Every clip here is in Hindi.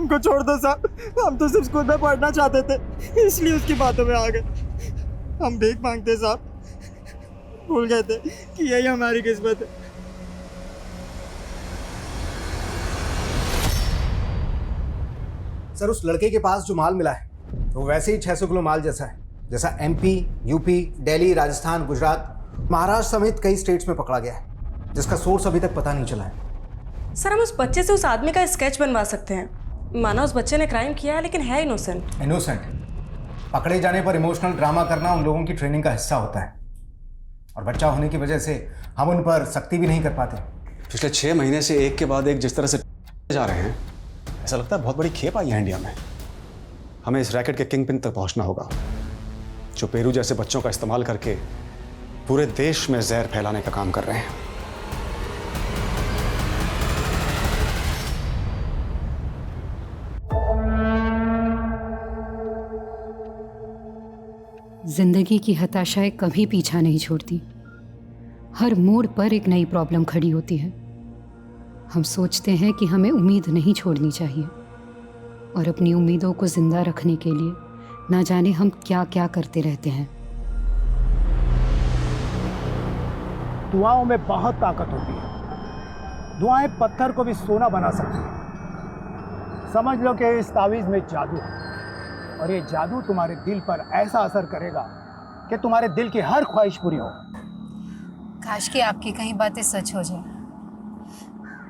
हमको छोड़ दो साहब, हम तो सिर्फ स्कूल में पढ़ना चाहते थे, इसलिए उसकी बातों में आ गए। हम भीख मांगते साहब, भूल गए थे कि यही हमारी किस्मत है। सर, उस लड़के के पास जो माल मिला है वो वैसे ही 600 किलो माल जैसा है, जैसा एमपी, यूपी, दिल्ली, राजस्थान, गुजरात, महाराष्ट्र समेत कई स्टेट्स में पकड़ा गया है, जिसका सोर्स अभी तक पता नहीं चला है। सर, हम उस बच्चे से उस आदमी का स्केच बनवा सकते हैं। माना उस बच्चे ने क्राइम किया है, लेकिन है इनोसेंट। इनोसेंट? पकड़े जाने पर इमोशनल ड्रामा करना उन लोगों की ट्रेनिंग का हिस्सा होता है, और बच्चा होने की वजह से हम उन पर सख्ती भी नहीं कर पाते। पिछले 6 महीने से एक के बाद एक जिस तरह से जा रहे हैं, ऐसा लगता है बहुत बड़ी खेप आई है इंडिया में। हमें इस रैकेट के किंग पिन तक पहुंचना होगा, जो पेरू जैसे बच्चों का इस्तेमाल करके पूरे देश में जहर फैलाने का काम कर रहे हैं। जिंदगी की हताशाएं कभी पीछा नहीं छोड़ती। हर मोड़ पर एक नई प्रॉब्लम खड़ी होती है। हम सोचते हैं कि हमें उम्मीद नहीं छोड़नी चाहिए, और अपनी उम्मीदों को जिंदा रखने के लिए ना जाने हम क्या क्या करते रहते हैं। दुआओं में बहुत ताकत होती है। दुआएं पत्थर को भी सोना बना सकती हैं। समझ लो कि इस तावीज़ में जादू है, और ये जादू तुम्हारे दिल पर ऐसा असर करेगा कि तुम्हारे दिल की हर ख्वाहिश पूरी हो। काश कि आपकी कहीं बातें सच हो जाए।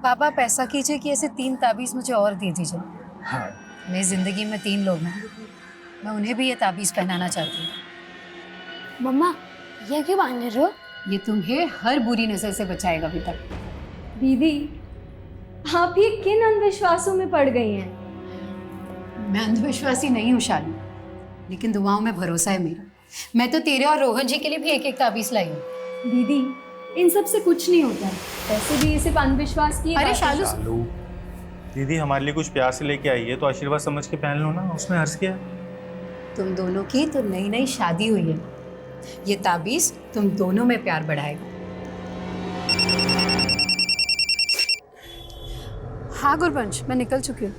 पापा, पैसा कीजिए कि ऐसे 3 ताबीज़ मुझे और दे दीजिए। हाँ। मेरी ज़िंदगी में 3 लोग हैं, मैं उन्हें भी ये ताबीज़ पहनाना चाहती हूँ। मम्मा, ये क्यों बांध रहे हो? ये तुम्हें हर बुरी नज़र से बचाएगा बेटा। दीदी, आप ये किन अंधविश्वासों में पड़ गई हैं? मैं अंधविश्वासी नहीं हूँ शाली, लेकिन दुआओं में भरोसा है मेरा। मैं तो तेरे और रोहन जी के लिए भी एक ताबीज़ लाई हूँ। दीदी, इन सब से कुछ नहीं होता। वैसे भी ये सिर्फ अंधविश्वास की अरे बात है। शालू, दीदी हमारे लिए कुछ प्यार से लेके आई है, तो आशीर्वाद समझ के पहन लो ना, उसमें हर्ष क्या है? तुम दोनों की तो नई नई शादी हुई है। ये ताबीज़ तुम दोनों में प्यार बढ़ाएगा। हाँ गुरबंश, मैं निकल चुकी हूँ।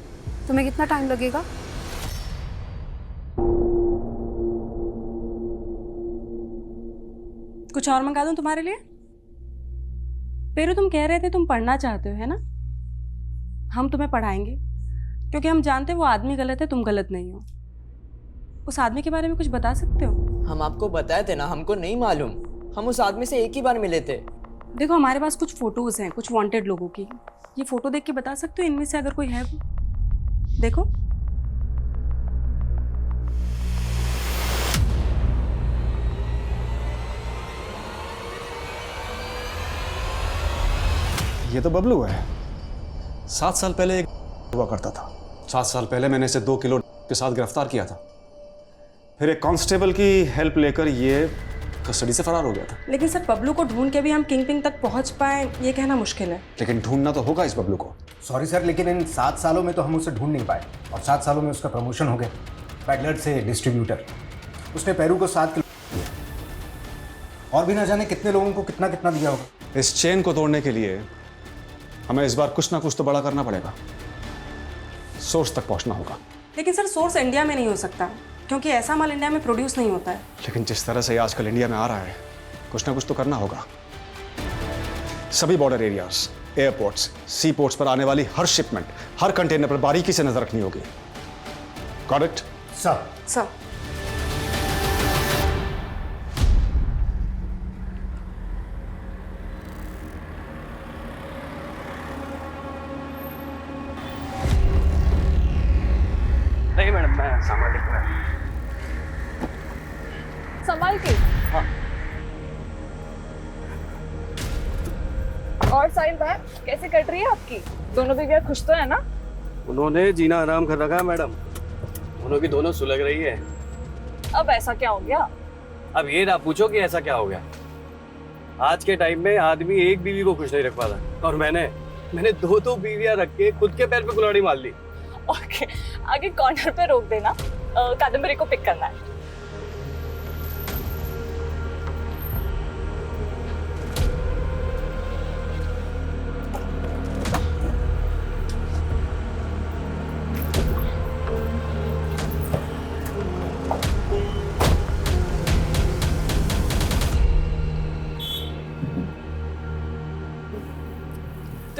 तुम्हें कितना टाइम लगेगा? कुछ और मंगा दूं तुम्हारे लिए? पेरू, तुम कह रहे थे तुम पढ़ना चाहते हो, है ना? हम तुम्हें पढ़ाएंगे, क्योंकि हम जानते हैं वो आदमी गलत है, तुम गलत नहीं हो। उस आदमी के बारे में कुछ बता सकते हो? हम आपको बताए थे ना, हमको नहीं मालूम। हम उस आदमी से एक ही बार मिले थे। देखो, हमारे पास कुछ फोटोज हैं, कुछ वांटेड लोगों की। ये फोटो देख के बता सकते हो इनमें से अगर कोई है वो? देखो, ये तो बबलू है। 7 साल पहले एक हुआ करता था। 7 साल पहले मैंने इसे 2 किलो के साथ गिरफ्तार किया था। फिर एक कांस्टेबल की हेल्प लेकर ये कस्टडी से फरार हो गया था। लेकिन सर, बबलू को ढूंढ के भी हम किंग पिंग तक पहुंच पाए, ये कहना मुश्किल है। लेकिन ढूंढना तो होगा इस बबलू को। सॉरी सर, लेकिन इन 7 सालों में तो हम उसे ढूंढ नहीं पाए, और 7 सालों में उसका प्रमोशन हो गया, पैडलर से डिस्ट्रीब्यूटर। उसने पेरू को 7 किलो दिया, और भी ना जाने कितने लोगों को कितना कितना दिया होगा। इस चेन को तोड़ने के लिए हमें इस बार कुछ ना कुछ तो बड़ा करना पड़ेगा। सोर्स तक पहुंचना होगा। लेकिन सर, सोर्स इंडिया में नहीं हो सकता, क्योंकि ऐसा माल इंडिया में प्रोड्यूस नहीं होता है। लेकिन जिस तरह से आजकल इंडिया में आ रहा है, कुछ ना कुछ तो करना होगा। सभी बॉर्डर एरियाज, एयरपोर्ट्स, सी पोर्ट्स पर आने वाली हर शिपमेंट, हर कंटेनर पर बारीकी से नजर रखनी होगी। Got it? सर, नहीं मैडम, मैं सामान लेकर आया। संभाल के। हाँ। और साहिल भाई, कैसे कट रही है आपकी? दोनों बीवियां खुश तो है ना? उन्होंने जीना आराम कर रखा है मैडम। दोनों की दोनों सुलग रही है। अब ऐसा क्या हो गया? अब ये ना पूछो कि ऐसा क्या हो गया। आज के टाइम में आदमी एक बीवी को खुश नहीं रख पाता, और मैंने 2 बीवियां रख के खुद के पैर पे कुल्हाड़ी मार ली। ओके, आगे कॉर्नर पे रोक देना, कादम्बरी को पिक करना है।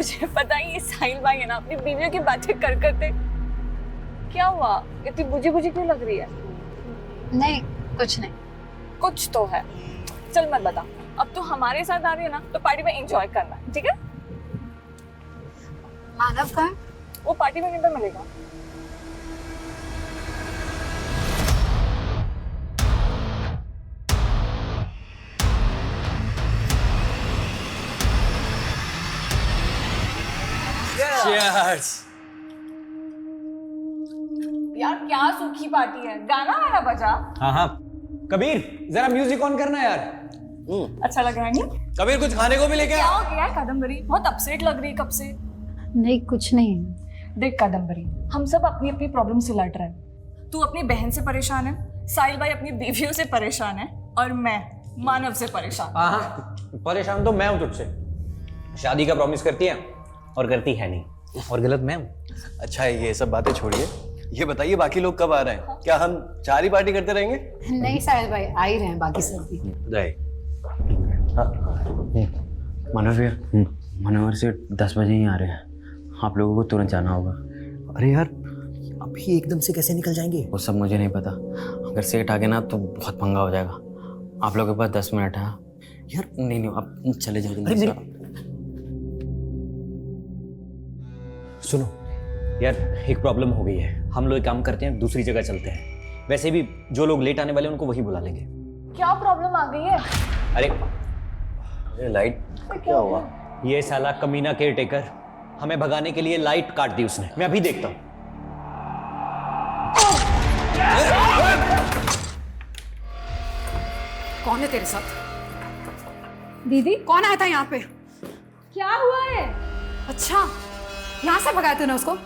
तुझे पता ही ये साहिल भाई है ना, अपनी बीवियों की बातें कर करते। क्या हुआ, इतनी बुझी बुझी क्यों लग रही है? नहीं, कुछ नहीं। कुछ तो है। चल मत बता, अब तू हमारे साथ आ रही है ना, तो पार्टी में एंजॉय करना, ठीक है? मानव कहाँ है? वो पार्टी में किधर मिलेगा? यार क्या सूखी पार्टी है, गाना वाना बजा। हाँ हाँ कबीर, जरा म्यूजिक ऑन करना यार। अच्छा लग रहा है नहीं? कबीर कुछ खाने को भी लेके क्या हो गया है कादम्बरी, बहुत अपसेट लग रही है कब से। नहीं, कुछ नहीं है। देख कादम्बरी, हम सब अपनी अपनी प्रॉब्लम से लड़ रहे हैं। तू अपनी बहन से परेशान है, साहिल भाई अपनी बीवियों से परेशान है, और मैं मानव से परेशान। हाँ, परेशान तो मैं हूँ तुझसे। शादी का प्रॉमिस करती है और करती है नहीं, और गलत मैं हूँ। अच्छा ये सब बातें छोड़िए, ये बताइए बाकी लोग कब आ रहे हैं? क्या हम 4 ही पार्टी करते रहेंगे? नहीं साहिल भाई, आ ही रहे हैं बाकी सब भी। मनोहर भैया, मनोहर से 10 बजे ही आ रहे हैं, आप लोगों को तुरंत जाना होगा। अरे यार अभी एकदम से कैसे निकल जाएंगे? वो सब मुझे नहीं पता, अगर सेठ आ गया ना तो बहुत पंगा हो जाएगा। आप लोगों के पास 10 मिनट है। यार नहीं आप चले जाओ जल्दी से। सुनो यार, एक प्रॉब्लम हो गई है। हम लोग एक काम करते हैं, दूसरी जगह चलते हैं। वैसे भी जो लोग लेट आने वाले हैं उनको वही बुला लेंगे। क्या प्रॉब्लम आ गई है? अरे लाइट क्या हुआ? ये साला कमीना केयर टेकर, हमें भगाने के लिए लाइट काट दी उसने। मैं अभी देखता हूँ। कौन है तेरे साथ? दीदी कौन आया था यहाँ पे? क्या हुआ है? अच्छा, यहाँ से भगाया तूने उसको?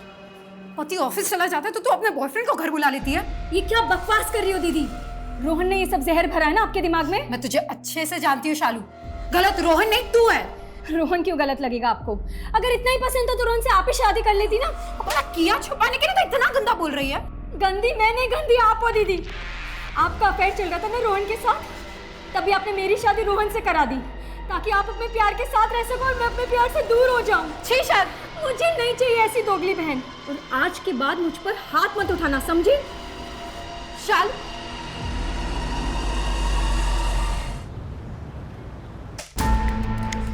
पति ऑफिस चला जाता है तो तू अपने बॉयफ्रेंड को घर बुला लेती है। ये क्या बकवास कर रही हो दीदी? रोहन ने ये सब जहर भरा है ना आपके दिमाग में। मैं तुझे अच्छे से जानती हूँ शालू, गलत रोहन नहीं तू है। रोहन क्यों गलत लगेगा आपको? अगर इतना ही पसंद था तो रोहन से आप ही शादी कर लेती ना। अपना किया छुपाने के लिए तो इतना गंदा बोल रही है। गंदी मैंने, गंदी आप हो दीदी। आपका अफेयर चल रहा था ना रोहन के साथ, तभी आपने मेरी शादी रोहन से करा दी ताकि आप अपने प्यार के साथ रह सको और मैं अपने प्यार से दूर हो जाऊं। छी सर, मुझे नहीं चाहिए ऐसी दोगली बहन, और आज के बाद मुझ पर हाथ मत उठाना, समझी? शाल,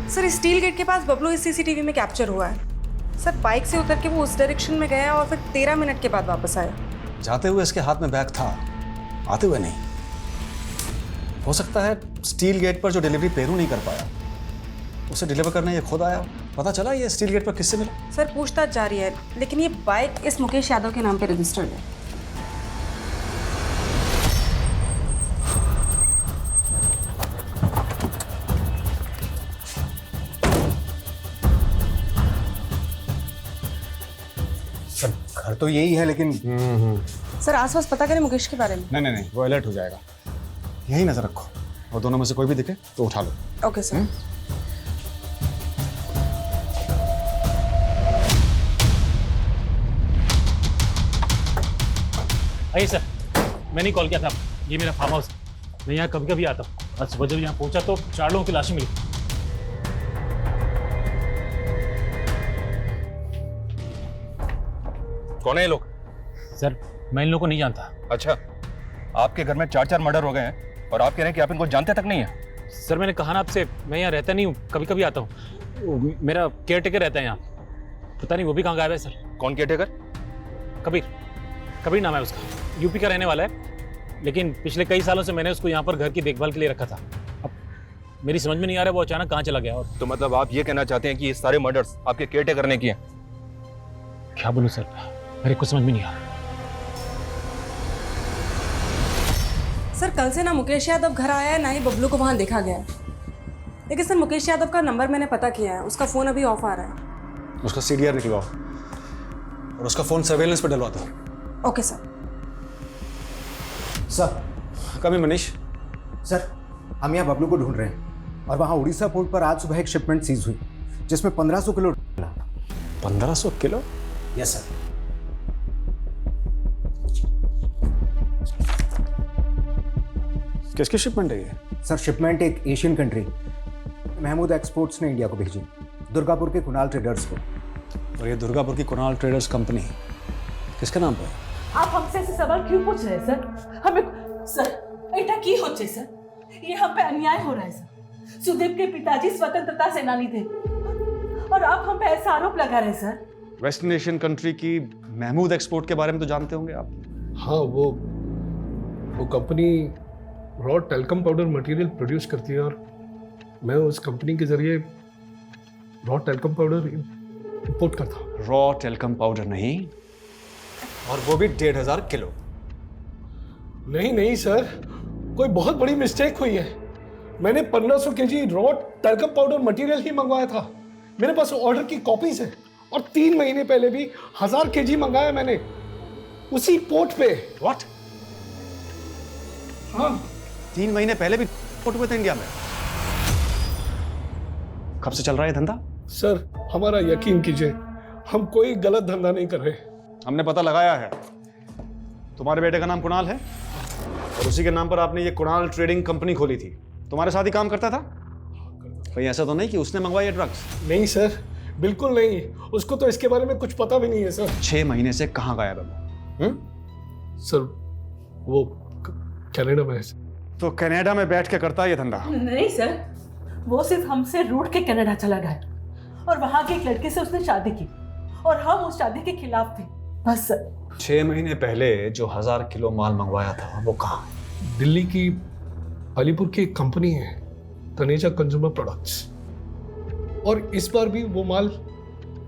सर स्टील गेट के पास बबलू इस सीसीटीवी में कैप्चर हुआ है। सर बाइक से उतर के वो उस डायरेक्शन में गया और फिर 13 मिनट के बाद वापस आया। जाते हुए इसके हाथ में बैग था, आते हुए नहीं। हो सकता है स्टील गेट पर जो डिलीवरी पेरू नहीं कर पाया, उसे डिलीवर करने ये खुद आया। पता चला ये स्टील गेट पर किससे मिला? सर पूछताछ जारी है, लेकिन ये बाइक इस मुकेश यादव के नाम पे रजिस्टर्ड है। सर घर तो यही है, लेकिन सर आसपास पता करें मुकेश के बारे में। नहीं, वो अलर्ट हो जाएगा। यही नजर रखो, और दोनों में से कोई भी दिखे तो उठा लो। Okay sir. आइए सर, मैंने ही कॉल किया था। ये मेरा फार्म हाउस, मैं यहाँ कभी कभी आता हूँ। आज सुबह जब यहाँ पहुँचा तो 4 लोगों की लाशें मिली। कौन है ये लोग? सर मैं इन लोगों को नहीं जानता। अच्छा, आपके घर में 4 मर्डर हो गए हैं और आप कह रहे हैं कि आप इनको जानते तक नहीं है? सर मैंने कहा ना आपसे, मैं यहाँ रहता नहीं हूँ, कभी कभी आता हूँ। मेरा केयर टेकर रहता है यहाँ, पता नहीं वो भी कहाँ गायब है सर। कौन केयर टेकर? कबीर नाम है उसका, यूपी का रहने वाला है, लेकिन पिछले कई सालों से मैंने उसको यहाँ पर घर की देखभाल के लिए रखा था। अब मेरी समझ में नहीं आ रहा वो अचानक कहाँ चला गया। और तो मतलब आप ये कहना चाहते हैं कि ये सारे मर्डर्स आपके केयर टेकर ने किए? क्या बोलूँ सर, मेरे कुछ समझ में नहीं आ रहा। सर कल से ना मुकेश यादव घर आया है, ना ही बबलू को वहाँ देखा गया है। लेकिन सर मुकेश यादव का नंबर मैंने पता किया है, उसका फ़ोन अभी ऑफ आ रहा है। उसका CDR निकलवाओ और उसका फ़ोन सर्वेलेंस पर डलवा दो। Okay sir. सर कभी मनीष। सर हम यहाँ बबलू को ढूंढ रहे हैं, और वहाँ उड़ीसा पोर्ट पर आज सुबह एक शिपमेंट सीज हुई जिसमें 1500 किलो। 1500 किलो? Yes sir. किसकी शिपमेंट है ये? सर शिपमेंट एक एशियन कंट्री महमूद एक्सपोर्ट्स ने इंडिया को भेजी, दुर्गापुर के कुणाल ट्रेडर्स को। और ये दुर्गापुर की कुणाल ट्रेडर्स कंपनी किसके नाम पर है? आप हमसे ऐसे सवाल क्यों पूछ रहे हैं सर? हमें सर ऐसा की होचे सर? ये हम पे अन्याय हो रहा है सर। सुदेव के पिताजी स्वतंत्रता सेनानी थे और आप हम पे ऐसा आरोप लगा रहे हैं सर। वेस्टर्न एशियन कंट्री की महमूद एक्सपोर्ट के बारे में तो जानते होंगे आप। हाँ, वो company raw talcum powder material produce करती है और मैं उस कंपनी के जरिए रॉ टेल्कम पाउडर इंपोर्ट करता हूँ। रॉ टेल्कम पाउडर नहीं, और वो भी 1500 किलो। नहीं सर, कोई बहुत बड़ी मिस्टेक हुई है। मैंने 1500 KG raw talcum powder material ही मंगवाया था। मेरे पास ऑर्डर की कॉपीज है और 3 महीने पहले भी 1000 केजी मंगाया मैंने उसी पोर्ट पे। व्हाट? हाँ, 3 महीने पहले भी पोर्ट पे थे इंडिया में। कब से चल रहा है धंधा? सर हमारा यकीन कीजिए, हम कोई गलत धंधा नहीं कर रहे। हमने पता लगाया है, तुम्हारे बेटे का नाम कुणाल है और उसी के नाम पर आपने ये कुणाल ट्रेडिंग कंपनी खोली थी। तुम्हारे साथ ही काम करता था? कहीं ऐसा तो नहीं कि उसने मंगवाई है ड्रग्स? नहीं सर, बिल्कुल नहीं। उसको तो इसके बारे में कुछ पता भी नहीं है सर। 6 महीने से कहाँ गायब है? सर वो कनाडा में है। तो कनाडा में बैठ के करता है ये धंधा? नहीं सर, वो सिर्फ हमसे रूठ के कनाडा चला गया और वहां के एक लड़के से उसने शादी की और हम उस शादी के खिलाफ थे, बस सर। 6 महीने पहले जो 1000 किलो माल मंगवाया था वो कहाँ है? दिल्ली की अलीपुर की एक कंपनी है, तनेजा कंज्यूमर प्रोडक्ट्स, और इस बार भी वो माल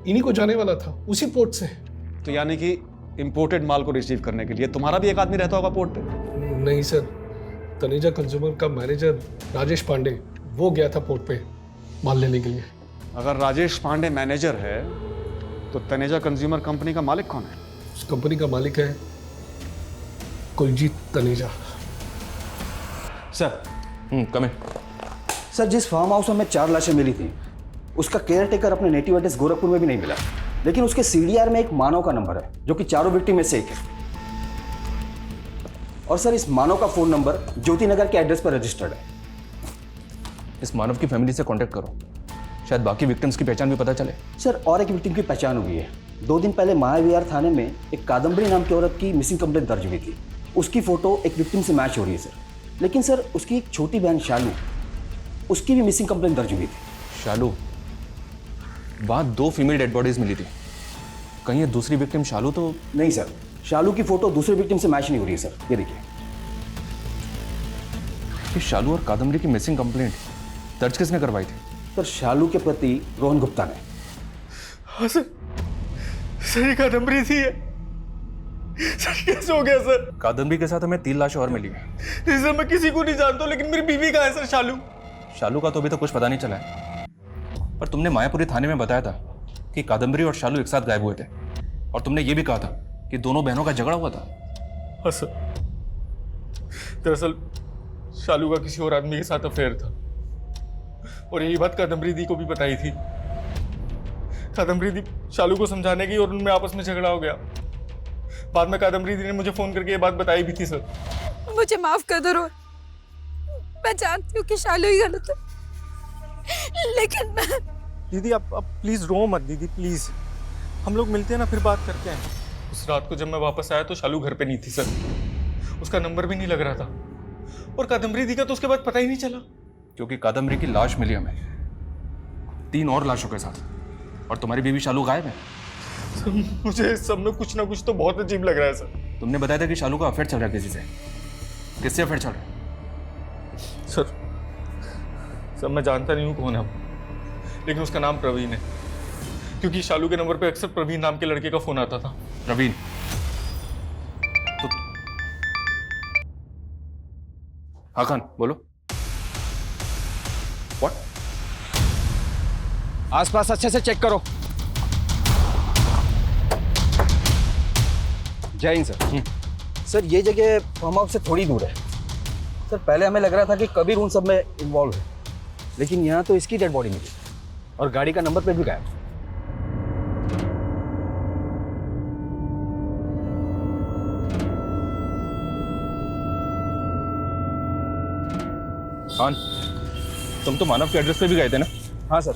इन्हीं को जाने वाला था, उसी पोर्ट से। तो यानी कि इंपोर्टेड माल को रिसीव करने के लिए तुम्हारा भी एक आदमी रहता होगा पोर्ट पे? नहीं सर, तनेजा कंज्यूमर का मैनेजर राजेश पांडे, वो गया था पोर्ट पे माल लेने के लिए। अगर राजेश पांडे मैनेजर है तो तनेजा कंज्यूमर कंपनी का मालिक कौन है? उस कंपनी का मालिक है कुलजीत तनेजा। सर कम सर, जिस फार्म हाउस में 4 लाशें मिली थी उसका केयर टेकर अपने नेटिव एड्रेस गोरखपुर में भी नहीं मिला, लेकिन उसके सीडीआर में एक मानव का नंबर है जो कि 4 विक्टिम में से एक है। और सर इस मानव का फोन नंबर ज्योति नगर के एड्रेस पर रजिस्टर्ड है। इस मानव की फैमिली से कांटेक्ट करो, शायद बाकी विक्टिम्स की पहचान भी पता चले। सर और एक विक्टिम की पहचान हुई है। 2 दिन पहले महाविहार थाने में एक कादम्बरी नाम की औरत की मिसिंग कंप्लेंट दर्ज हुई थी। उसकी फोटो एक विक्टिम से मैच हो रही है सर, लेकिन सर उसकी एक छोटी बहन शालू, उसकी भी मिसिंग कंप्लेंट दर्ज हुई थी। शालू? वहाँ 2 फीमेल डेड बॉडीज मिली थी, कहीं ये दूसरी विक्टिम शालू तो नहीं सर, शालू की फोटो दूसरे विक्टिम से मैच नहीं हो रही है सर। ये देखिए, कि शालू और कादम्बरी की मिसिंग कंप्लेंट दर्ज किसने करवाई थी? सर शालू के पति रोहन गुप्ता ने। हाँ सर, ये कादम्बरी थी है। सर कैसे हो गया सर? कादम्बरी के साथ हमें 3 लाशें और मिली हैं। नहीं सर, मैं किसी को नहीं जानता, लेकिन मेरी बीवी कहाँ है सर? शालू? शालू का तो अभी तक कुछ पता नहीं चला है, पर तुमने मायापुरी थाने में बताया था कि कादम्बरी और शालू एक साथ गायब हुए थे, और तुमने ये भी कहा था कि दोनों बहनों का झगड़ा हुआ था। हाँ सर, दरअसल शालू का किसी और आदमी के साथ अफेयर था और यही बात कादम्बरी दी को भी बताई थी। कादम्बरी दी शालू को समझाने गई और उनमें आपस में झगड़ा हो गया। बाद में कादम्बरी दी ने मुझे फोन करके ये बात बताई भी थी सर। मुझे माफ कर दो रोहन, मैं जानती हूँ कि शालू ही गलत है, लेकिन मैं... दीदी आप प्लीज रो मत दीदी, प्लीज। हम लोग मिलते हैं ना, फिर बात करते हैं। उस रात को जब मैं वापस आया तो शालू घर पे नहीं थी सर, उसका नंबर भी नहीं लग रहा था, और कादम्बरी दी का तो उसके बाद पता ही नहीं चला। क्योंकि कादम्बरी की लाश मिली हमें 3 और लाशों के साथ, और तुम्हारी बीवी शालू गायब है। सर मुझे इस सब में कुछ ना कुछ तो बहुत अजीब लग रहा है सर। तुमने बताया था कि शालू का अफेयर चल रहा है किसी से, किससे अफेयर चल रहा है? सर मैं जानता नहीं हूँ कौन है वो, लेकिन उसका नाम प्रवीण है, क्योंकि शालू के नंबर पे अक्सर प्रवीण नाम के लड़के का फोन आता था। प्रवीण? तो हाँ खान बोलो। व्हाट? आसपास अच्छे से चेक करो। जय हिंद सर। सर ये जगह फार्म हाउस से थोड़ी दूर है सर। पहले हमें लग रहा था कि कबीर उन सब में इन्वॉल्व है, लेकिन यहाँ तो इसकी डेड बॉडी मिली और गाड़ी का नंबर प्लेट भी गायब। खान, तुम तो मानव के एड्रेस पे भी गए थे ना? हाँ सर।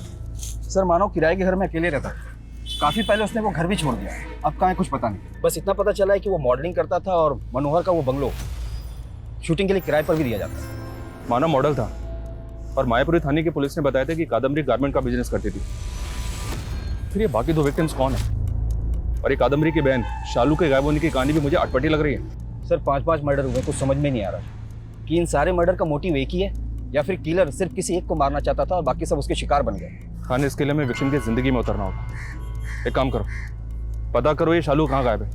सर मानो किराए के घर में अकेले रहता था। काफी पहले उसने वो घर भी छोड़ दिया, अब कहाँ है कुछ पता नहीं। बस इतना पता चला है कि वो मॉडलिंग करता था और मनोहर का वो बंगलो शूटिंग के लिए किराए पर भी दिया जाता है। मानव मॉडल था और मायापुरी थाने की पुलिस ने बताया था कि कादम्बरी गारमेंट का बिजनेस करती थी। फिर ये बाकी 2 विक्टिम्स कौन है? और ये कादम्बरी की बहन शालू के गायब होने की कहानी भी मुझे अटपटी लग रही है। सर 5 मर्डर हुए, कुछ समझ में नहीं आ रहा कि इन सारे मर्डर का मोटिव एक ही है या फिर किलर सिर्फ किसी एक को मारना चाहता था और बाकी सब उसके शिकार बन गए। खान इसके लिए मैं विक्टिम की जिंदगी में उतरना होगा। एक काम करो, पता करो ये शालू कहाँ गायब है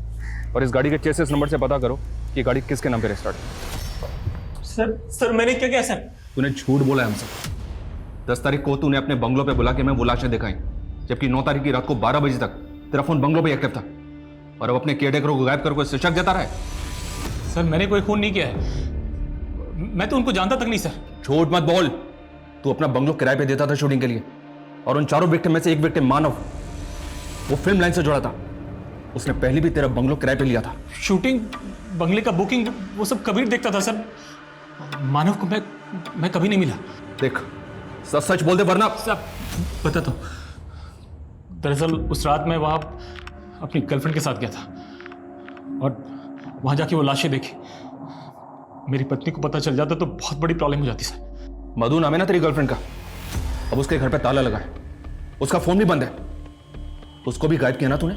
और इस गाड़ी के चेसिस नंबर से पता करो कि गाड़ी किसके नाम पे रजिस्टर्ड है। सर मैंने क्या किया सर? तूने झूठ बोला है हमसे। 10 तारीख को तूने अपने बंगलों पे बुला के मैं वो लाशें दिखाई, जबकि 9 तारीख की रात को 12 बजे तक तेरा फोन बंगलों पे एक्टिव था और अब अपने केयरटेकरों को गायब कर कोई शक जता रहा है। सर मैंने कोई खून नहीं किया है, मैं तो उनको जानता तक नहीं सर। झूठ मत बोल। तू अपना बंगलो किराए पे देता था शूटिंग के लिए और उन 4 विक्टिम में से एक विक्टिम मानव, वो फिल्म लाइन से जुड़ा था। उसने पहले भी तेरा बंगलो किराए पे लिया था। शूटिंग, बंगले का बुकिंग, वो सब कबीर देखता था सर। मानव को मैं कभी नहीं मिला। देख सच सच बोल दे वरना। सब बताता हूँ। दरअसल उस रात मैं वहाँ अपनी गर्लफ्रेंड के साथ गया था और वहाँ जाके वो लाशें देखी। मेरी पत्नी को पता चल जाता तो बहुत बड़ी प्रॉब्लम हो जाती सर। मधु नाम है ना तेरी गर्लफ्रेंड का? अब उसके घर पे ताला लगा है, उसका फोन भी बंद है। उसको भी गायब किया ना तूने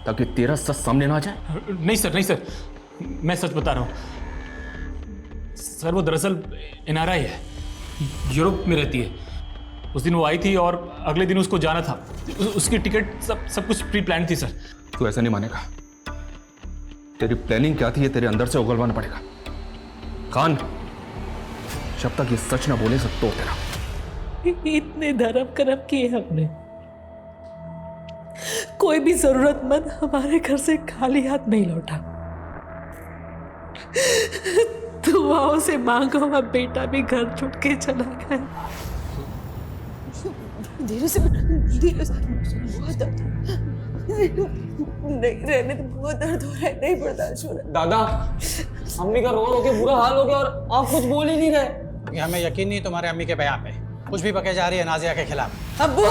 ताकि तेरा सच सामने ना आ जाए? नहीं सर, मैं सच बता रहा हूँ सर। वो दरअसल NRI है, यूरोप में रहती है। उस दिन वो आई थी और अगले दिन उसको जाना था। उसकी टिकट सब कुछ प्री प्लान थी सर। तू ऐसा नहीं मानेगा। तेरी प्लानिंग क्या थी ये तेरे अंदर से उगलवाना पड़ेगा। खान, जब तक ये सच ना बोले सब तो तेरा। इतने धर्म कर्म किए हमने, कोई भी जरूरतमंद हमारे घर से खाली हाथ नहीं लौटा। दुआओं से मांगो, अब बेटा भी घर छूट के चला गया। धीरे से बहुत दर्द, नहीं रहने तो बहुत दर्द हो रहा है, नहीं बर्दाश्त हो रहा। दादा, अम्मी का रो के बुरा हाल हो गया और आप कुछ बोल ही नहीं रहे। हमें यकीन नहीं तुम्हारे अम्मी के बयान पे कुछ भी बके जा रही है नाजिया के खिलाफ। अब्बू,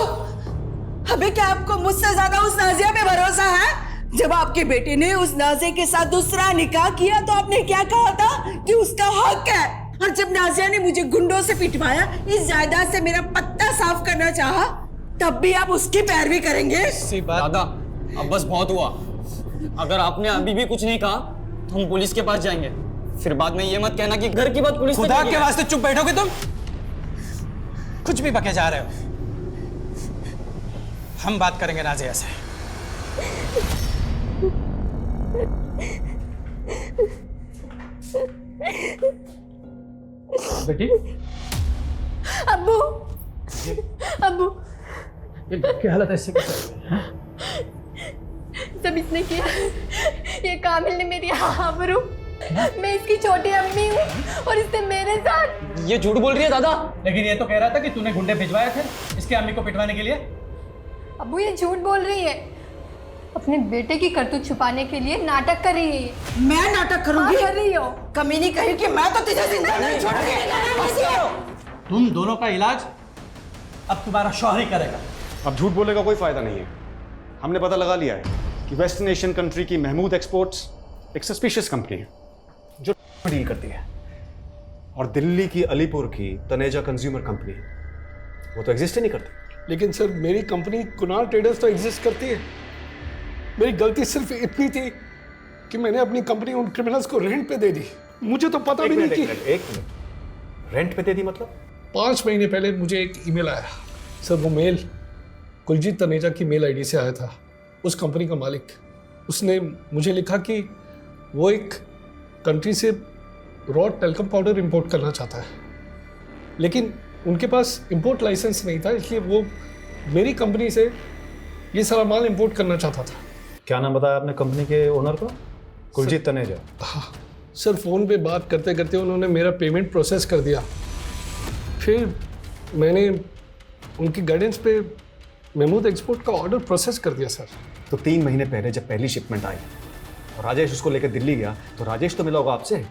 अबे क्या आपको मुझसे ज्यादा उस नाजिया पे भरोसा है? जब आपके बेटे ने उस नाजिया के साथ दूसरा निकाह किया तो आपने क्या कहा था कि उसका हक है, और जब नाजिया ने मुझे गुंडों से पिटवाया, इस जायदाद से मेरा पत्ता साफ करना चाहा, तब भी आप उसकी पैरवी करेंगे? दादा, अब बस बहुत हुआ। अगर आपने अभी भी कुछ नहीं कहा तो हम पुलिस के पास जाएंगे। फिर बाद में ये मत कहना कि घर की बात पुलिस से खुदा के वास्ते चुप बैठोगे तुम? कुछ भी बके जा रहे हो। हम बात करेंगे नाजिया से। बेटी, अब्बू, अब्बू, क्या हालत है इससे? सब इसने किया। ये कामिल ने मेरी आबरू, मैं इसकी छोटी अम्मी हूँ और इसने मेरे साथ। ये झूठ बोल रही है दादा। लेकिन ये तो कह रहा था कि तूने गुंडे भिजवाए थे इसके अम्मी को पिटवाने के लिए। अब्बू ये झूठ बोल रही है, अपने बेटे की करतूत छुपाने के लिए नाटक कर रही है। मैं नाटक करूंगी? कर रही हो। कमीनी कहीं कि मैं तो तुझे जिंदा नहीं छोड़ूंगी। तुम दोनों का इलाज अब तुम्हारा शौहर ही करेगा। अब झूठ बोलने का कोई फायदा नहीं है। हमने पता लगा लिया है कि वेस्टर्न एशियन कंट्री की महमूद एक्सपोर्ट्स एक सस्पिशियस कंपनी है जो डील करती है, और दिल्ली की अलीपुर की तनेजा कंज्यूमर कंपनी वो तो एग्जिस्ट ही नहीं करती। लेकिन सर मेरी कंपनी कुणाल ट्रेडर्स तो एग्जिस्ट करती है। मेरी गलती सिर्फ इतनी थी कि मैंने अपनी कंपनी उन क्रिमिनल्स को रेंट पे दे दी। मुझे तो पता भी नहीं कि एक मिनट, रेंट पे दे दी मतलब? 5 महीने पहले मुझे एक ईमेल आया सर। वो मेल कुलजीत तनेजा की मेल आईडी से आया था। उस कंपनी का मालिक, उसने मुझे लिखा कि वो एक कंट्री से रॉ टेल्कम पाउडर इंपोर्ट करना चाहता है, लेकिन उनके पास इंपोर्ट लाइसेंस नहीं था, इसलिए वो मेरी कंपनी से ये सारा माल इंपोर्ट करना चाहता था। क्या नाम बताया आपने कंपनी के ओनर को? कुलजीत तनेजा। हाँ सर, फ़ोन पे बात करते करते उन्होंने मेरा पेमेंट प्रोसेस कर दिया। फिर मैंने उनकी गाइडेंस पे महमूद एक्सपोर्ट का ऑर्डर प्रोसेस कर दिया सर। तो 3 महीने पहले जब पहली शिपमेंट आई और राजेश उसको लेकर दिल्ली गया तो राजेश तो मिला होगा आपसे?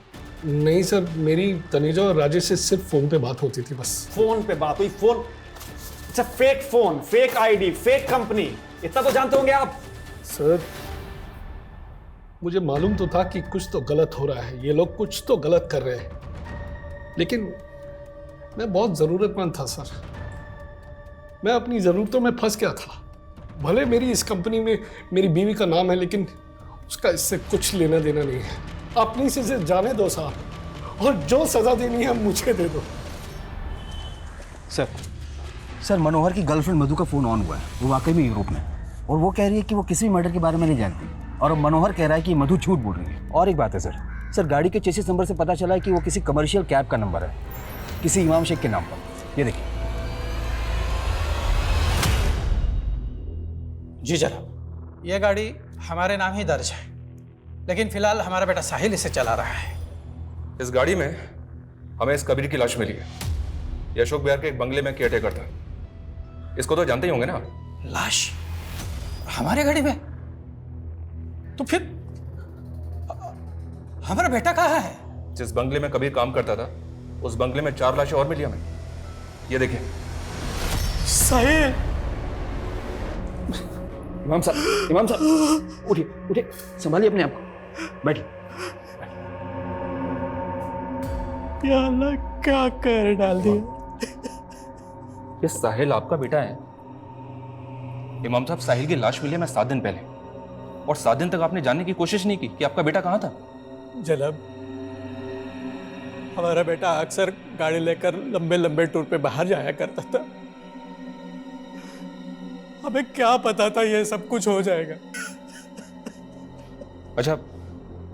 नहीं सर, मेरी तनेजा और राजेश से सिर्फ फ़ोन पे बात होती थी बस। फ़ोन पे बात हुई? फ़ोन अच्छा, fake phone, fake ID, fake company, इतना तो जानते होंगे आप। सर मुझे मालूम तो था कि कुछ तो गलत हो रहा है, ये लोग कुछ तो गलत कर रहे हैं, लेकिन मैं बहुत ज़रूरतमंद था सर। मैं अपनी ज़रूरतों में फंस गया था। भले मेरी इस कंपनी में मेरी बीवी का नाम है, लेकिन उसका इससे कुछ लेना देना नहीं है। अपनी से जाने दो साहब, और जो सज़ा देनी है मुझे दे दो। सर मनोहर की गर्लफ्रेंड मधु का फ़ोन ऑन हुआ है, वो वाकई में यूरोप में, और वो कह रही है कि वो किसी भी मर्डर के बारे में नहीं जानती, और मनोहर कह रहा है कि मधु झूठ बोल रही है। और एक बात है सर, गाड़ी के चेसिस नंबर से पता चला है कि वो किसी कमर्शियल कैब का नंबर है, किसी इमाम शेख के नाम पर। ये देखिए। जी जनाब, ये गाड़ी हमारे नाम ही दर्ज है, लेकिन फिलहाल हमारा बेटा साहिल इसे चला रहा है। इस गाड़ी में हमें इस कबीर की लाश मिली है। ये अशोक बिहार के एक बंगले में केयरटेकर था। इसको तो जानते ही होंगे ना? लाश हमारे गाड़ी में? तो फिर हमारा बेटा कहाँ है? जिस बंगले में कबीर काम करता था, उस बंगले में 4 लाशें और मिली हमें। ये देखिए। साहिल! इमाम साहब उठिए उठिए, संभालिए अपने आप को, बैठिए। या अल्लाह, क्या कर डाल दिया। ये साहिल आपका बेटा है? इमाम साहब, साहिल की लाश मिली है मैं 7 दिन पहले, और 7 दिन तक आपने जानने की कोशिश नहीं की कि आपका बेटा कहाँ था। जनाब, हमारा बेटा अक्सर गाड़ी लेकर लंबे लंबे टूर पे बाहर जाया करता था। हमें क्या पता था ये सब कुछ हो जाएगा। अच्छा,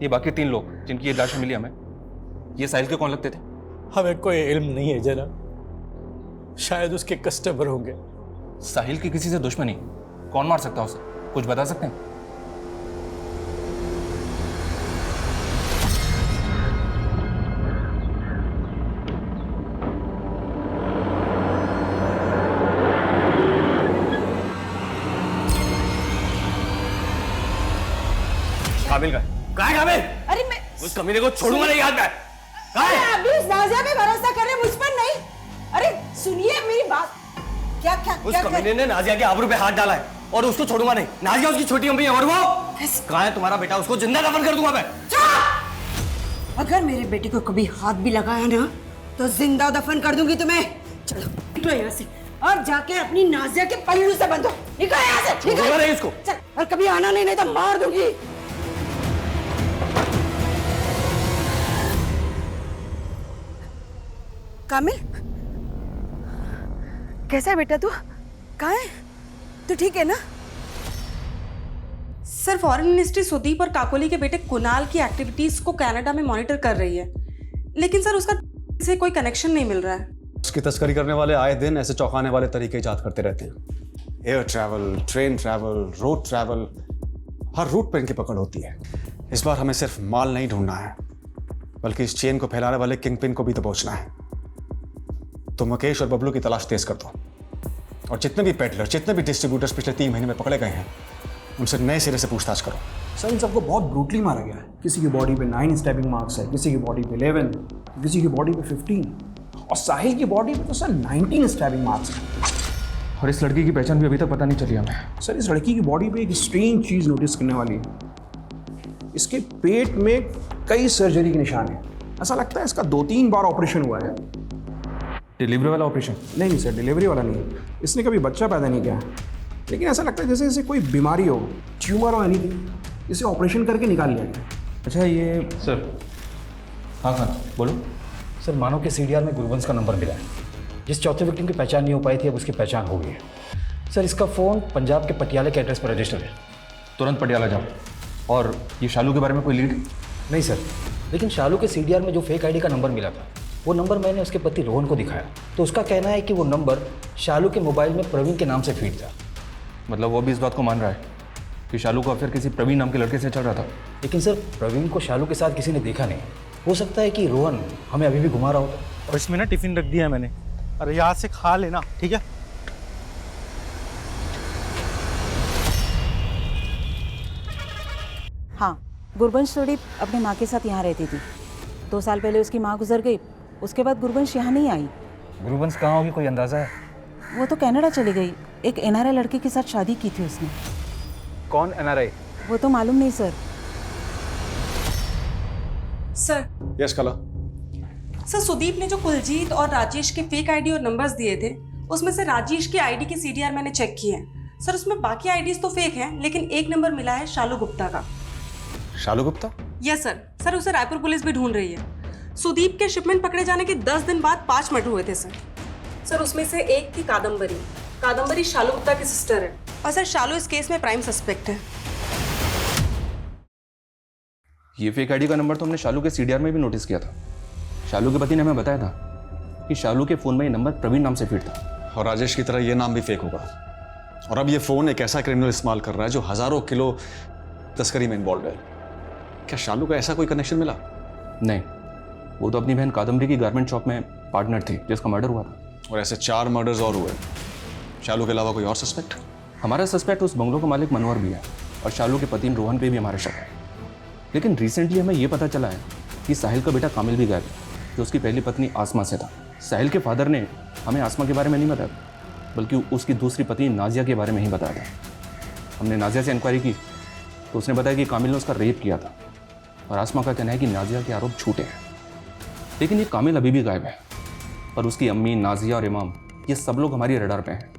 ये बाकी 3 लोग जिनकी ये लाशें मिली हमें, ये साहिल के कौन लगते थे? हमें कोई इल्म नहीं है जनाब, शायद उसके कस्टमर होंगे। साहिल की किसी से दुश्मनी, कौन मार सकता है उसे? कुछ बता सकते हैं? काबिल का कहाँ है काबिल? अरे मैं उस कमीने को छोड़ूंगा नहीं हाथ में। अभी इस नाज़िया पे भरोसा कर रहे, मुझ पर नहीं। अरे सुनिए मेरी बात। क्या क्या उस क्या कमीने ने नाजिया के आबरू पे हाथ डाला है, और उसको छोड़ूंगा नहीं। नाजिया उसकी छोटी अम्मी है, और वो कहाँ है तुम्हारा बेटा? उसको जिंदा दफन कर दूंगा मैं। अगर मेरे बेटे को कभी हाथ भी लगाया ना, तो जिंदा दफन कर दूंगी तुम्हें। चलो निकलो यहाँ से, और जाके अपनी नाजिया के पल्लू से बंधो। निकलो यहाँ से, छोड़ूंगा नहीं उसको। चल, और कभी आना नहीं तो मार दूंगी। कामिल, कैसा है बेटा तू? कहाँ है? तू ठीक है ना? सर, फॉरेन मिनिस्ट्री सुदीप और काकोली के बेटे कुणाल की एक्टिविटीज को कनाडा में मॉनिटर कर रही है, लेकिन सर उसका से कोई कनेक्शन नहीं मिल रहा है। उसकी तस्करी करने वाले आए दिन ऐसे चौंकाने वाले तरीके इजाद करते रहते हैं। Air travel, train travel, road travel, हर रूट पर इनकी पकड़ होती है। इस बार हमें सिर्फ माल नहीं ढूंढना है, बल्कि इस चेन को फैलाने वाले किंग पिन को भी दबोचना है। तो मुकेश और बबलू की तलाश तेज कर दो, और जितने भी पेडलर, जितने भी डिस्ट्रीब्यूटर्स पिछले 3 महीने में पकड़े गए हैं, उनसे नए सिरे से पूछताछ करो। सर, इन सबको बहुत ब्रूटली मारा गया है। किसी की बॉडी पे 9 स्टैबिंग मार्क्स है, किसी की बॉडी पे 11, किसी की बॉडी पे 15, और साहिल की बॉडी पे तो सर 19 स्टैबिंग मार्क्स हैं। और इस लड़की की पहचान भी अभी तक पता नहीं चली हमें। सर, इस लड़की की बॉडी पे एक स्ट्रेंज चीज़ नोटिस करने वाली है। इसके पेट में कई सर्जरी के निशान हैं। ऐसा लगता है इसका 2-3 बार ऑपरेशन हुआ है। डिलीवरी वाला ऑपरेशन? नहीं सर, डिलीवरी वाला नहीं। इसने कभी बच्चा पैदा नहीं किया, लेकिन ऐसा लगता है जैसे इसे कोई बीमारी हो, ट्यूमर हो, एनीथिंग, इसे ऑपरेशन करके निकाल लिया गया। अच्छा, ये सर। हाँ बोलो सर। मानो के सीडीआर में गुरुवंश का नंबर मिला है। जिस चौथे विक्टिम की पहचान नहीं हो पाई थी, अब उसकी पहचान हो गई है। सर, इसका फ़ोन पंजाब के पटियाला के एड्रेस पर रजिस्टर्ड है। तुरंत पटियाला जाओ। और ये शालू के बारे में कोई लीड? नहीं सर, लेकिन शालू के सीडीआर में जो फेक आईडी का नंबर मिला था, वो नंबर मैंने उसके पति रोहन को दिखाया, तो उसका कहना है कि वो नंबर शालू के मोबाइल में प्रवीण के नाम से फीड था। मतलब वो भी इस बात को मान रहा है कि शालू का अफेयर किसी प्रवीण नाम के लड़के से चल रहा था? लेकिन सर, प्रवीण को शालू के साथ किसी ने देखा नहीं। हो सकता है कि रोहन हमें अभी भी घुमा रहा होता। और इसमें ना टिफिन रख दिया है मैंने, अरे यहाँ से खा लेना, ठीक है? हाँ, गुरबंश थोड़ी अपनी माँ के साथ यहाँ रहती थी। 2 साल पहले उसकी माँ गुजर गई, उसके बाद गुरबंश यहाँ नहीं आई। गुरुवंश कहाँ होगी, कोई अंदाजा है? वो तो कनाडा चली गई। एक एनआरआई लड़के के साथ शादी की थी उसने। कौन एनआरआई? वो तो मालूम नहीं सर। सर। यस कला। सर, सुदीप ने जो कुलजीत और राजेश के फेक आईडी और नंबर्स दिए थे, उसमें से राजेश की आईडी की सीडीआर मैंने चेक की है। सर, उसमें बाकी आईडीज तो फेक हैं, लेकिन एक नंबर मिला है शालू गुप्ता का। Shalu Gupta? Yes sir. Sir, उसे रायपुर पुलिस भी ढूंढ रही है। सुदीप के शिपमेंट पकड़े जाने के 10 दिन बाद 5 मर्डर हुए थे सर। सर, उसमें से एक थी कादम्बरी। कादम्बरी शालू गुप्ता की सिस्टर है, और सर शालू इस केस में प्राइम सस्पेक्ट है। ये फेक आईडी का नंबर तो हमने शालू के सीडीआर में भी नोटिस किया था। शालू के पति ने हमें बताया था कि शालू के फ़ोन में ये नंबर प्रवीण नाम से फीड था, और राजेश की तरह ये नाम भी फेक होगा। और अब ये फ़ोन एक ऐसा क्रिमिनल इस्तेमाल कर रहा है जो हज़ारों किलो तस्करी में इन्वॉल्व है। क्या शालू का ऐसा कोई कनेक्शन मिला? नहीं, वो तो अपनी बहन कादम्बरी की गारमेंट शॉप में पार्टनर थी जिसका मर्डर हुआ था। और ऐसे 4 मर्डर्स और हुए। शालू के अलावा कोई और सस्पेक्ट? हमारा सस्पेक्ट उस बंगलों का मालिक मनोहर भी है, और शालू के पति रोहन पे भी हमारा शक है। लेकिन रिसेंटली हमें यह पता चला है कि साहिल का बेटा कामिल भी गायब है, जो उसकी पहली पत्नी आसमा से था। साहिल के फादर ने हमें आसमा के बारे में नहीं बताया, बल्कि उसकी दूसरी पत्नी नाजिया के बारे में ही बताया था। हमने नाजिया से इंक्वायरी की तो उसने बताया कि कामिल ने उसका रेप किया था, और आसमा का कहना है कि नाजिया के आरोप झूठे हैं। लेकिन ये कामिल अभी भी गायब है, और उसकी अम्मी, नाजिया और इमाम, ये सब लोग हमारी रडार पे हैं।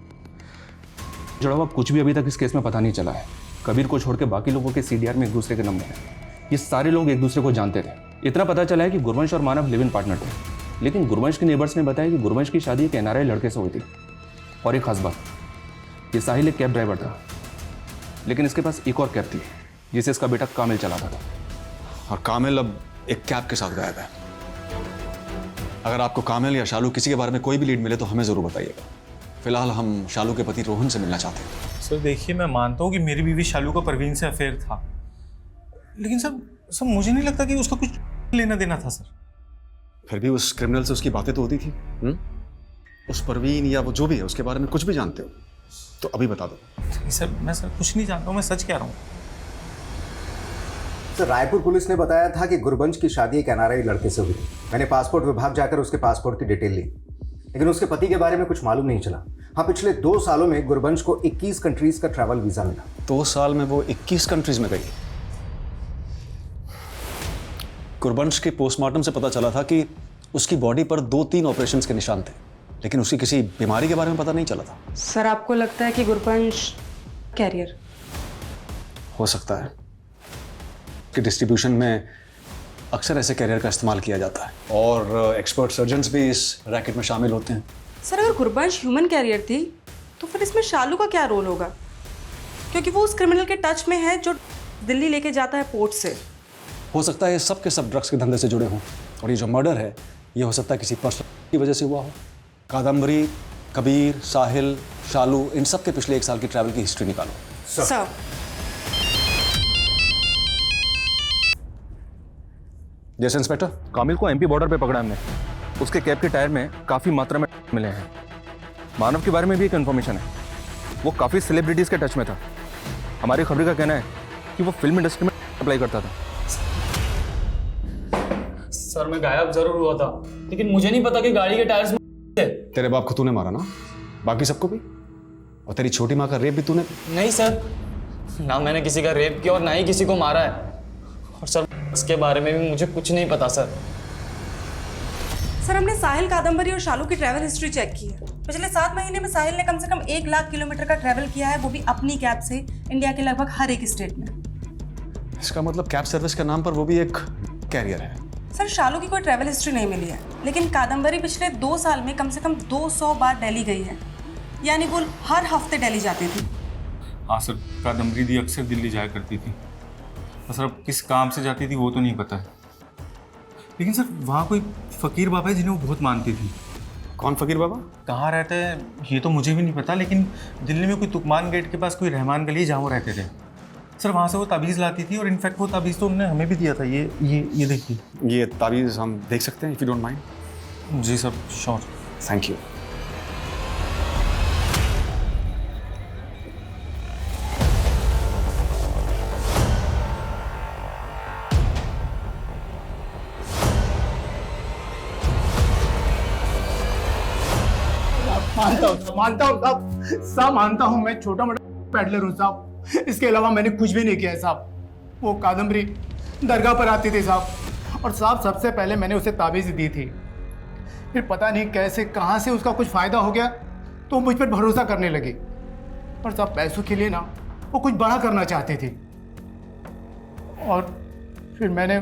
जुड़ा हुआ कुछ भी अभी तक इस केस में पता नहीं चला है। कबीर को छोड़ के बाकी लोगों के सीडीआर में एक दूसरे के नंबर हैं। ये सारे लोग एक दूसरे को जानते थे। इतना पता चला है कि गुरवंश और मानव लिव इन पार्टनर थे, लेकिन गुरवंश के नेबर्स ने बताया कि गुरवंश की शादी एक एनआरआई लड़के से हुई थी। और एक खास बात, ये साहिल एक कैब ड्राइवर था, लेकिन इसके पास एक और कैब थी जिसे इसका बेटा कामिल चलाता था। और कामिल अब एक कैब के साथ गायब है। अगर आपको कामिल या शालू किसी के बारे में कोई भी लीड मिले तो हमें ज़रूर बताइएगा। फिलहाल हम शालू के पति रोहन से मिलना चाहते हैं। सर देखिए, मैं मानता हूँ कि मेरी बीवी शालू का परवीन से अफेयर था, लेकिन सर मुझे नहीं लगता कि उसका कुछ लेना देना था सर। फिर भी उस क्रिमिनल से उसकी बातें तो होती थी। उस परवीन या वो जो भी है उसके बारे में कुछ भी जानते हो तो अभी बता दो। सर मैं कुछ नहीं जानता हूँ, मैं सच कह रहा हूँ। सर, रायपुर पुलिस ने बताया था कि गुरबंश की शादी एक एनआरआई लड़के से हुई। मैंने पासपोर्ट विभाग जाकर उसके पासपोर्ट की डिटेल ली, लेकिन उसके पति के बारे में कुछ मालूम नहीं चला। हाँ, पिछले 2 सालों में गुरबंश को 21 कंट्रीज का ट्रैवल वीजा मिला। 2 साल में वो 21 कंट्रीज में गई। गुरबंश के पोस्टमार्टम से पता चला था कि उसकी बॉडी पर 2-3 ऑपरेशंस के निशान थे, लेकिन उसकी किसी बीमारी के बारे में पता नहीं चला था। सर, आपको लगता है कि गुरबंश कैरियर? हो सकता है कि डिस्ट्रीब्यूशन में अक्सर ऐसे कैरियर का इस्तेमाल किया जाता है, और एक्सपर्ट सर्जन्स भी इस रैकेट में शामिल होते हैं। सर, अगर गुरबंश ह्यूमन कैरियर थी तो फिर इसमें शालू का क्या रोल होगा? क्योंकि वो उस क्रिमिनल के टच में है जो दिल्ली लेके जाता है पोर्ट से। हो सकता है ये सब के सब ड्रग्स के धंधे से जुड़े हों, और ये जो मर्डर है ये हो सकता है किसी पर्सन की वजह से हुआ हो। कादम्बरी, कबीर, साहिल, शालू, इन सब के पिछले 1 साल की ट्रैवल की हिस्ट्री निकालो। सर, जैसे इंस्पेक्टर, कामिल को एमपी बॉर्डर पे पकड़ा हमने। उसके कैब के टायर में काफ़ी मात्रा में मिले हैं। मानव के बारे में भी एक इन्फॉर्मेशन है, वो काफ़ी सेलिब्रिटीज़ के टच में था। हमारी खबरी का कहना है कि वो फिल्म इंडस्ट्री में अप्लाई करता था। सर मैं गायब जरूर हुआ था, लेकिन मुझे नहीं पता कि गाड़ी के टायर्स में थे। तेरे बाप को तूने मारा ना, बाकी सबको भी, और तेरी छोटी माँ का रेप भी तूने? नहीं सर, ना मैंने किसी का रेप किया और ना ही किसी को मारा है। और सर इसके बारे में भी मुझे कुछ नहीं पता सर। सर, हमने साहिल, कादम्बरी और शालू की ट्रैवल हिस्ट्री चेक की है। पिछले 7 महीने में साहिल ने कम से कम 1 लाख किलोमीटर का ट्रैवल किया है, वो भी अपनी कैब से, इंडिया के लगभग हर एक स्टेट में। इसका मतलब कैब सर्विस के नाम पर वो भी एक कैरियर है। सर, शालू की कोई ट्रैवल हिस्ट्री नहीं मिली है, लेकिन कादम्बरी पिछले 2 साल में कम से कम 200 बार दिल्ली गई है, यानी वो हर हफ्ते दिल्ली जाती थी। हाँ सर, कादम्बरी दी अक्सर दिल्ली जाया करती थी। सर, अब किस काम से जाती थी वो तो नहीं पता है, लेकिन सर वहाँ कोई फ़कीर बाबा है जिन्हें वो बहुत मानती थी। कौन फ़कीर बाबा? कहाँ रहते हैं ये तो मुझे भी नहीं पता, लेकिन दिल्ली में कोई तुकमान गेट के पास कोई रहमान गली जहाँ वो रहते थे। सर, वहाँ से वो ताबीज़ लाती थी, और इनफैक्ट वो ताबीज़ तो उन्होंने हमें भी दिया था। ये देखिए, ये ताबीज़ हम देख सकते हैं, इफ़ यू डोंट माइंड? जी सर, श्योर। Thank you. मानता हूँ साहब मानता हूँ, मैं छोटा मोटा पैडलर हूँ साहब, इसके अलावा मैंने कुछ भी नहीं किया है साहब। वो कादम्बरी दरगाह पर आती थी साहब, और साहब सबसे पहले मैंने उसे ताबीज़ दी थी, फिर पता नहीं कैसे कहाँ से उसका कुछ फ़ायदा हो गया तो मुझ पर भरोसा करने लगी, और साहब पैसों के लिए ना वो कुछ बड़ा करना चाहती थी, और फिर मैंने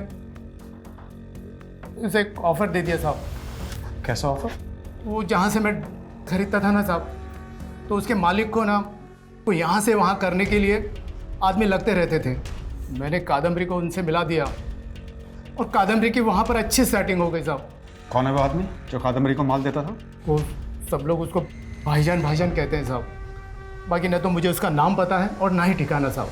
उसे एक ऑफ़र दे दिया साहब। कैसा ऑफर? वो जहाँ से मैं खरीदता था ना साहब, तो उसके मालिक को ना वो यहाँ से वहाँ करने के लिए आदमी लगते रहते थे। मैंने कादम्बरी को उनसे मिला दिया और कादम्बरी की वहाँ पर अच्छी सेटिंग हो गई साहब। कौन है वो आदमी जो कादम्बरी को माल देता था? वो सब लोग उसको भाईजान भाईजान कहते हैं साहब, बाकी न तो मुझे उसका नाम पता है और ना ही ठिकाना साहब।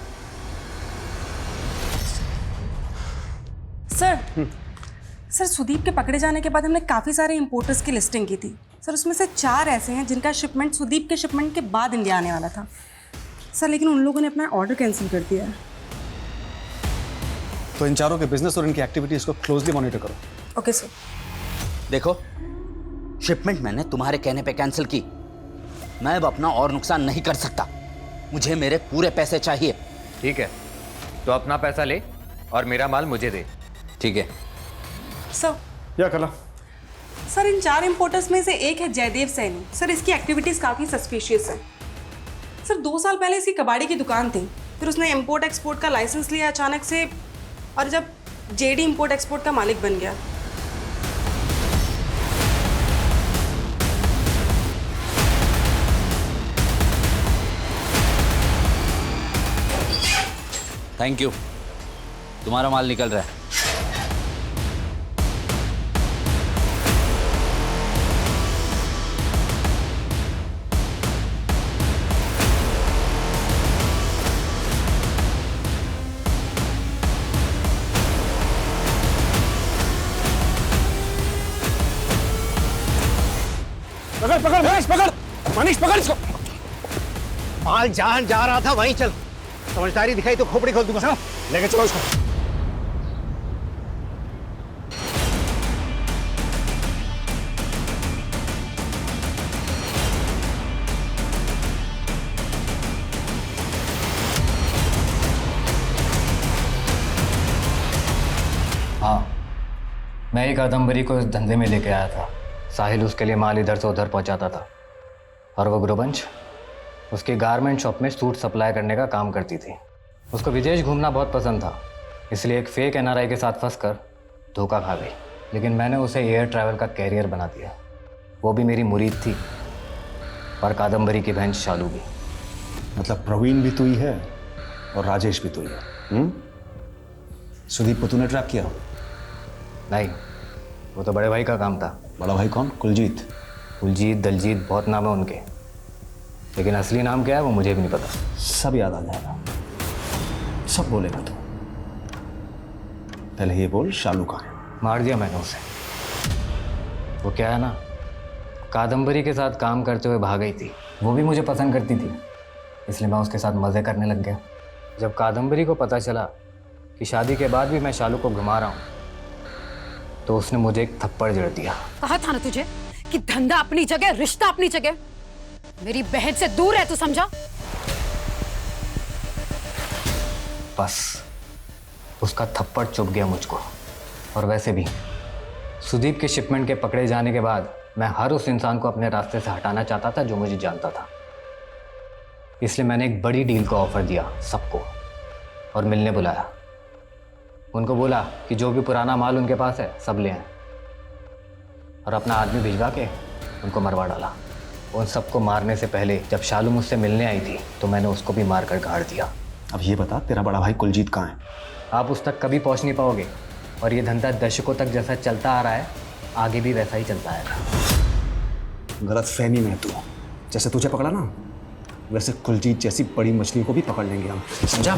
सर सुदीप के पकड़े जाने के बाद हमने काफ़ी सारे इंपोर्टर्स की लिस्टिंग की थी सर, उसमें से 4 ऐसे हैं जिनका शिपमेंट सुदीप के शिपमेंट के बाद इंडिया आने वाला था सर, लेकिन उन लोगों ने अपना ऑर्डर कैंसिल कर दिया है। तो इन चारों के बिजनेस और इनकी एक्टिविटीज को क्लोजली मॉनिटर करो। Okay sir. देखो, शिपमेंट मैंने तुम्हारे कहने पे कैंसिल की, मैं अब अपना और नुकसान नहीं कर सकता, मुझे मेरे पूरे पैसे चाहिए। ठीक है, तो अपना पैसा ले और मेरा माल मुझे दे। ठीक है सर। या कला सर, इन 4 इंपोर्टर्स में से एक है जयदेव सैनी सर, इसकी एक्टिविटीज़ काफ़ी सस्पिशियस है सर। 2 साल पहले इसकी कबाड़ी की दुकान थी, फिर उसने इंपोर्ट एक्सपोर्ट का लाइसेंस लिया अचानक से, और जब जेडी इंपोर्ट एक्सपोर्ट का मालिक बन गया। थैंक यू, तुम्हारा माल निकल रहा है। पकड़ पकड़ मनीष, पकड़ मनीष, पकड़ इसको। माल जहां जा रहा था वहीं चल, समझदारी दिखाई तो खोपड़ी खोल दूंगा। लेके चलो उसको। हाँ, मैं ही कादम्बरी को इस धंधे में लेके आया था। साहिल उसके लिए माल इधर से उधर पहुंचाता था, और वो गुरुवंश उसकी गारमेंट शॉप में सूट सप्लाई करने का काम करती थी। उसको विदेश घूमना बहुत पसंद था, इसलिए एक फेक NRI के साथ फंसकर धोखा खा गई, लेकिन मैंने उसे एयर ट्रैवल का कैरियर बना दिया। वो भी मेरी मुरीद थी, और कादम्बरी की बहन शालू भी। मतलब प्रवीण भी तू ही है और राजेश भी तू ही है? सुदीप को तूने ट्रैप किया? नहीं, वो तो बड़े भाई का काम था। बड़ा भाई कौन? कुलजीत? कुलजीत, दलजीत, बहुत नाम है उनके, लेकिन असली नाम क्या है वो मुझे भी नहीं पता। सब याद आ जाएगा, सब बोलेगा तू। पहले ये बोल, शालू कहाँ है? मार दिया मैंने उसे। वो क्या है ना, कादम्बरी के साथ काम करते हुए भाग गई थी। वो भी मुझे पसंद करती थी, इसलिए मैं उसके साथ मज़े करने लग गया। जब कादम्बरी को पता चला कि शादी के बाद भी मैं शालू को घुमा रहा हूँ, तो उसने मुझे एक थप्पड़ जड़ दिया। कहा था ना तुझे कि धंधा अपनी जगह, रिश्ता अपनी जगह, मेरी बहन से दूर है, तू समझा? बस उसका थप्पड़ चुभ गया मुझको। और वैसे भी सुदीप के शिपमेंट के पकड़े जाने के बाद मैं हर उस इंसान को अपने रास्ते से हटाना चाहता था जो मुझे जानता था। इसलिए मैंने एक बड़ी डील का ऑफर दिया सबको, और मिलने बुलाया। उनको बोला कि जो भी पुराना माल उनके पास है सब ले आए, और अपना आदमी भिजवा के उनको मरवा डाला। उन सबको मारने से पहले जब शालू मुझसे मिलने आई थी तो मैंने उसको भी मारकर गाड़ दिया। अब ये बता, तेरा बड़ा भाई कुलजीत कहाँ है? आप उस तक कभी पहुंच नहीं पाओगे, और ये धंधा दशकों तक जैसा चलता आ रहा है आगे भी वैसा ही चलता आएगा। गलत फहमी में तू, जैसे तुझे पकड़ा ना वैसे कुलजीत जैसी बड़ी मछली को भी पकड़ लेंगे हम, समझा?